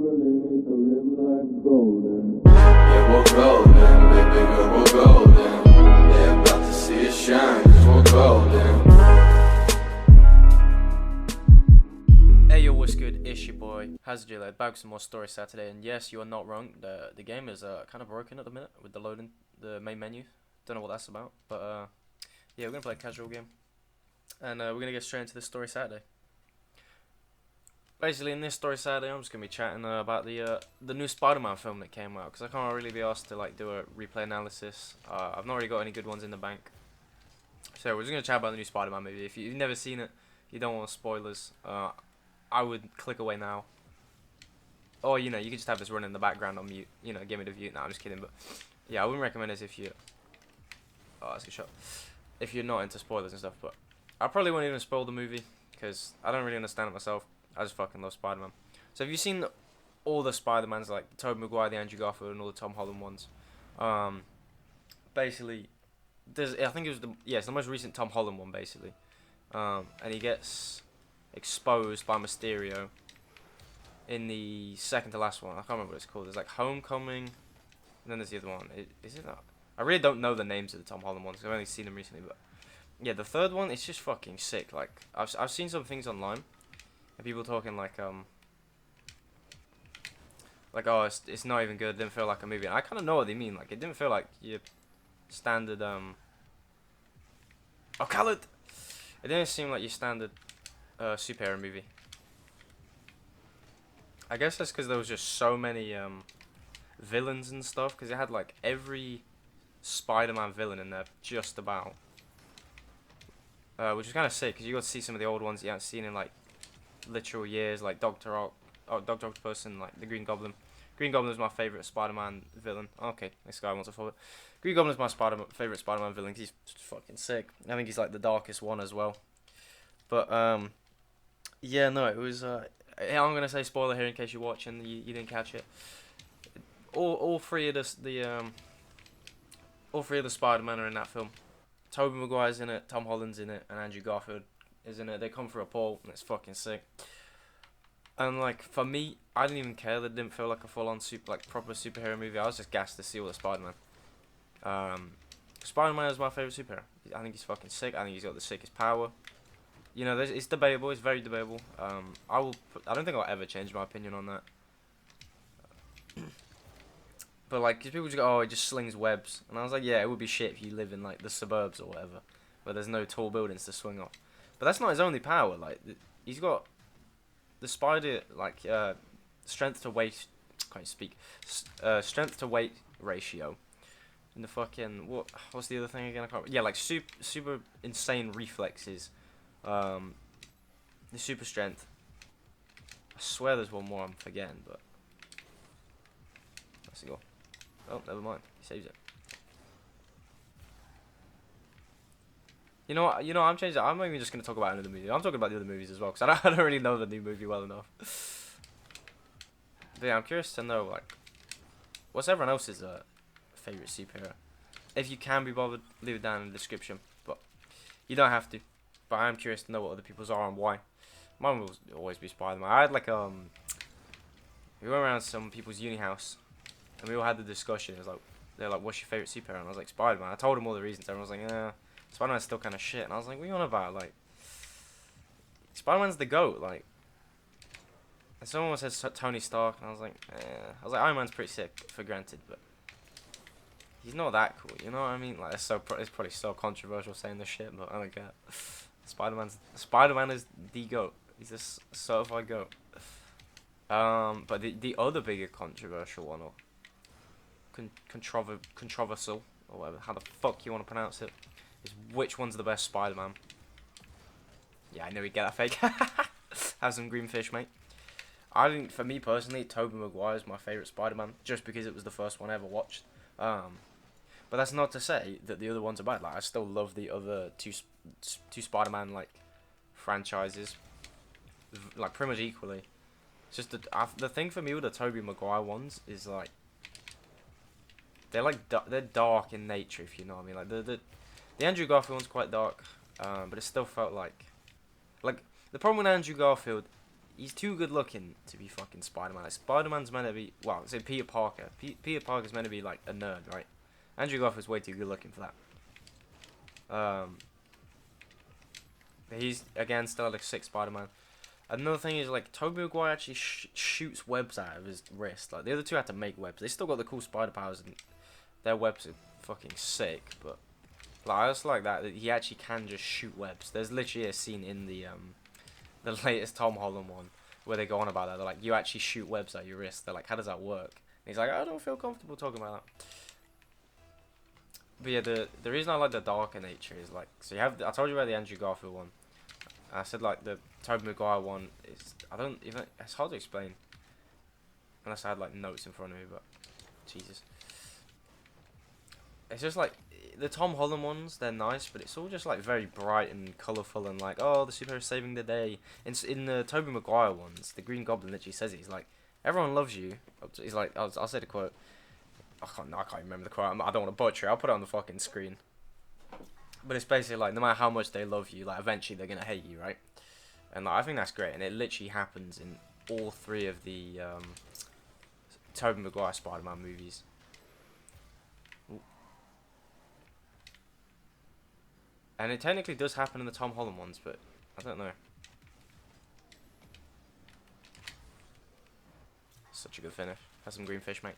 really means to live life golden. Yeah, we're golden, baby girl, we're golden. They're about to see us shine, cause we're golden. Hey yo, what's good? It's your boy, Hazard, back with some more Story Saturday, and yes, you are not wrong. The game is kind of broken at the minute with the loading, the main menu. Don't know what that's about, but yeah, we're gonna play a casual game, and we're gonna get straight into this Story Saturday. Basically, in this Story Saturday, I'm just gonna be chatting about the new Spider-Man film that came out, because I can't really be asked to like do a replay analysis. I've not really got any good ones in the bank, so we're just gonna chat about the new Spider-Man movie. If you've never seen it, you don't want spoilers. I would click away now. Or, you know, you could just have this running in the background on mute. You know, give me the view. Nah, I'm just kidding. But, yeah, I wouldn't recommend this if you... Oh, that's a good shot. If you're not into spoilers and stuff. But I probably won't even spoil the movie, because I don't really understand it myself. I just fucking love Spider-Man. So, have you seen all the Spider-Mans, like Tobey Maguire, the Andrew Garfield, and all the Tom Holland ones? Basically, I think it was it's the most recent Tom Holland one, basically. And he gets exposed by Mysterio in the second to last one. I can't remember what it's called. There's like Homecoming, and then there's the other one. Is it that? I really don't know the names of the Tom Holland ones. I've only seen them recently, but yeah, the third one, it's just fucking sick. Like I've seen some things online, and people talking like oh, it's not even good. It didn't feel like a movie. And I kind of know what they mean. Like it didn't feel like your standard Oh, Khaled! It didn't seem like your standard superhero movie. I guess that's because there was just so many villains and stuff, because it had like every Spider-Man villain in there just about, which is kind of sick because you got to see some of the old ones you haven't seen in like literal years, like Dr. Octopus and like the Green Goblin. Green Goblin is my favorite Spider-Man villain. Okay, this guy wants to follow it. Green Goblin is my favorite Spider-Man villain. He's fucking sick. I think he's like the darkest one as well. But yeah, no, it was. I'm gonna say spoiler here in case you're watching. You didn't catch it. All three of the Spider-Man are in that film. Tobey Maguire's in it, Tom Holland's in it, and Andrew Garfield is in it. They come for a Paul, and it's fucking sick. And like for me, I didn't even care that it didn't feel like a full-on proper superhero movie. I was just gassed to see all the Spider-Man. Spider-Man is my favorite superhero. I think he's fucking sick. I think he's got the sickest power. You know, it's debatable. It's very debatable. I don't think I'll ever change my opinion on that. But like, 'cause people just go, "Oh, he just slings webs," and I was like, "Yeah, it would be shit if you live in like the suburbs or whatever, where there's no tall buildings to swing off." But that's not his only power. Like, he's got the spider strength to weight. Can't speak. Strength to weight ratio. And the fucking what's the other thing again? I can't. Yeah, like super insane reflexes. The super strength. I swear there's one more I'm forgetting, but let's go. Oh, never mind. He saves it. You know what? I'm changing it. I'm not even just gonna talk about another movie. I'm talking about the other movies as well, because I don't really know the new movie well enough. But yeah, I'm curious to know like what's everyone else's favorite superhero. If you can be bothered, leave it down in the description. But you don't have to. But I am curious to know what other people's are and why. Mine will always be Spider-Man. I had like we went around some people's uni house, and we all had the discussion. It was like they're like, "What's your favorite superhero?" And I was like, "Spider-Man." I told them all the reasons. Everyone was like, "Yeah, Spider-Man's still kind of shit." And I was like, "What are you on about? Like, Spider-Man's the GOAT." Like, and someone said Tony Stark, and I was like, "Eh." I was like, "Iron Man's pretty sick for granted, but he's not that cool." You know what I mean? Like, it's probably so controversial saying this shit, but I don't care. Spider-Man is the GOAT. He's a certified GOAT. But the other bigger controversial one, or controversial, or whatever, how the fuck you want to pronounce it, is which one's the best Spider-Man. Yeah, I knew we'd get that fake. Have some green fish, mate. I think, for me personally, Tobey Maguire is my favourite Spider-Man, just because it was the first one I ever watched. But that's not to say that the other ones are bad. Like, I still love the other two Spider-Man like franchises, like pretty much equally. It's just the thing for me with the Tobey Maguire ones is like they're dark in nature, if you know what I mean. Like the Andrew Garfield one's quite dark, but it still felt like the problem with Andrew Garfield he's too good looking to be fucking Spider-Man. Like, Spider-Man's meant to be, well, say Peter Parker. Peter Parker's meant to be like a nerd, right? Andrew Garfield's way too good looking for that. But he's again still like a sick Spider-Man. Another thing is like Tobey Maguire actually shoots webs out of his wrist. Like the other two had to make webs. They still got the cool spider powers and their webs are fucking sick. But like I just like that he actually can just shoot webs. There's literally a scene in the latest Tom Holland one where they go on about that. They're like, you actually shoot webs out your wrist. They're like, how does that work? And he's like, I don't feel comfortable talking about that. But yeah, the reason I like the darker nature is like, so you have I told you about the Andrew Garfield one. I said like the Tobey Maguire one is, I don't even, it's hard to explain unless I had like notes in front of me, but Jesus. It's just like the Tom Holland ones, they're nice, but it's all just like very bright and colourful and like, oh, the superhero saving the day. In the Tobey Maguire ones, the Green Goblin literally says it. He's like, everyone loves you. He's like, I'll say the quote. I can't remember the quote. I don't want to butcher it. I'll put it on the fucking screen. But it's basically like, no matter how much they love you, like eventually they're gonna hate you, right? And like, I think that's great, and it literally happens in all three of the Tobey Maguire Spider-Man movies. Ooh. And it technically does happen in the Tom Holland ones, but I don't know. Such a good finish. Has some green fish, mate.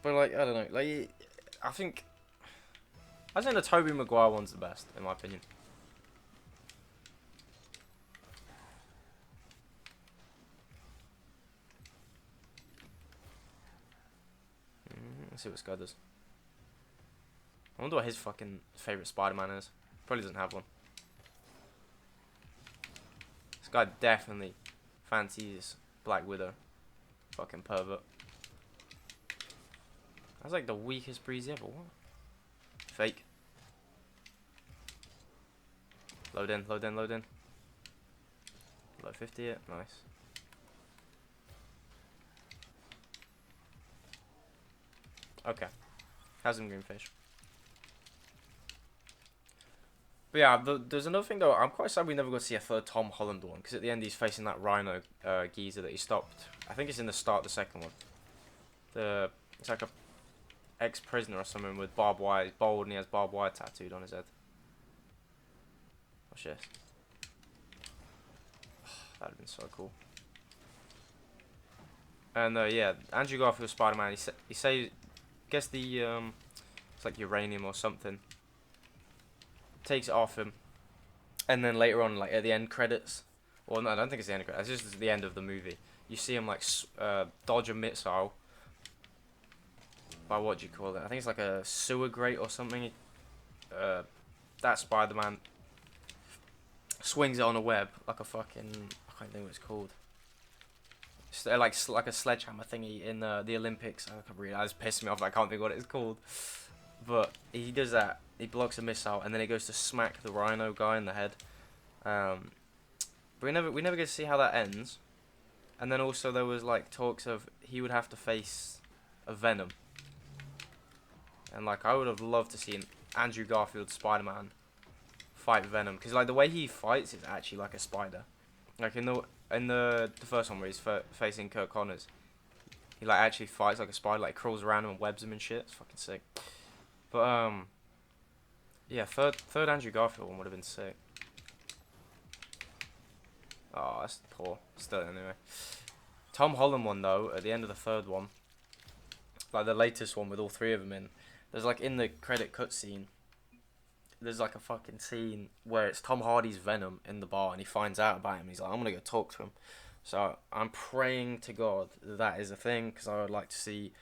But like, I don't know, like, I think the Tobey Maguire one's the best, in my opinion. Let's see what this guy does. I wonder what his fucking favourite Spider-Man is. Probably doesn't have one. This guy definitely fancies Black Widow. Fucking pervert. That's like the weakest breeze ever. What? Fake. Load in, load in, load in. Low 50 it. Nice. Okay. Has some green fish. But yeah, there's another thing though. I'm quite sad we never got to see a third Tom Holland one, because at the end he's facing that rhino geezer that he stopped. I think it's in the start of the second one. It's like a ex-prisoner or something with barbed wire. He's bald and he has barbed wire tattooed on his head. Watch this. That'd have been so cool. And yeah, Andrew Garfield Spider-Man. He says, guess the it's like uranium or something. Takes it off him, and then later on, like at the end credits, well, no, I don't think it's the end credits. It's just the end of the movie. You see him like dodge a missile. By what do you call it? I think it's like a sewer grate or something. That Spider-Man swings it on a web like a fucking, I can't think what it's called. It's like a sledgehammer thingy in the Olympics. I can't read. That's pissing me off. I can't think what it's called. But he does that. He blocks a missile, and then he goes to smack the rhino guy in the head. But we never get to see how that ends. And then also there was like talks of he would have to face a Venom. And like I would have loved to see an Andrew Garfield Spider-Man fight Venom, because like the way he fights is actually like a spider. Like in the first one where he's facing Kirk Connors, he like actually fights like a spider, like crawls around him and webs him and shit. It's fucking sick. But yeah, third Andrew Garfield one would have been sick. Oh, that's poor. Still anyway. Tom Holland one though, at the end of the third one, like the latest one with all three of them in, there's like in the credit cutscene, there's like a fucking scene where it's Tom Hardy's Venom in the bar, and he finds out about him. He's like, I'm gonna go talk to him. So I'm praying to God that is a thing, because I would like to see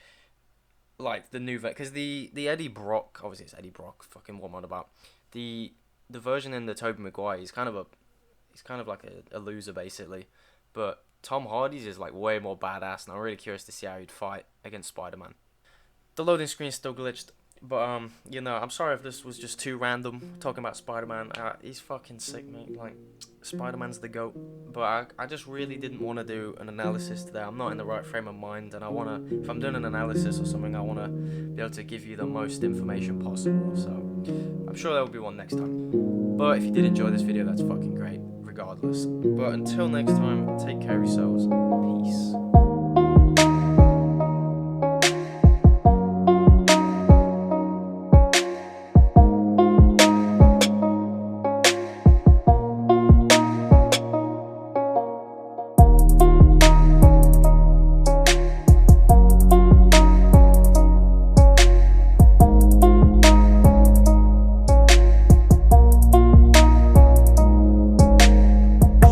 like the new Venom, because the Eddie Brock, obviously it's Eddie Brock, fucking what am I about? The version in the Tobey Maguire, he's kind of like a loser basically, but Tom Hardy's is like way more badass, and I'm really curious to see how he'd fight against Spider-Man. The loading screen is still glitched, but you know, I'm sorry if this was just too random talking about Spider-Man. He's fucking sick, mate. Like, Spider-Man's the GOAT. But I just really didn't want to do an analysis today. I'm not in the right frame of mind, and I wanna, if I'm doing an analysis or something, I wanna be able to give you the most information possible. So I'm sure there will be one next time. But if you did enjoy this video, that's fucking great. regardless. But until next time, take care of yourselves. Peace.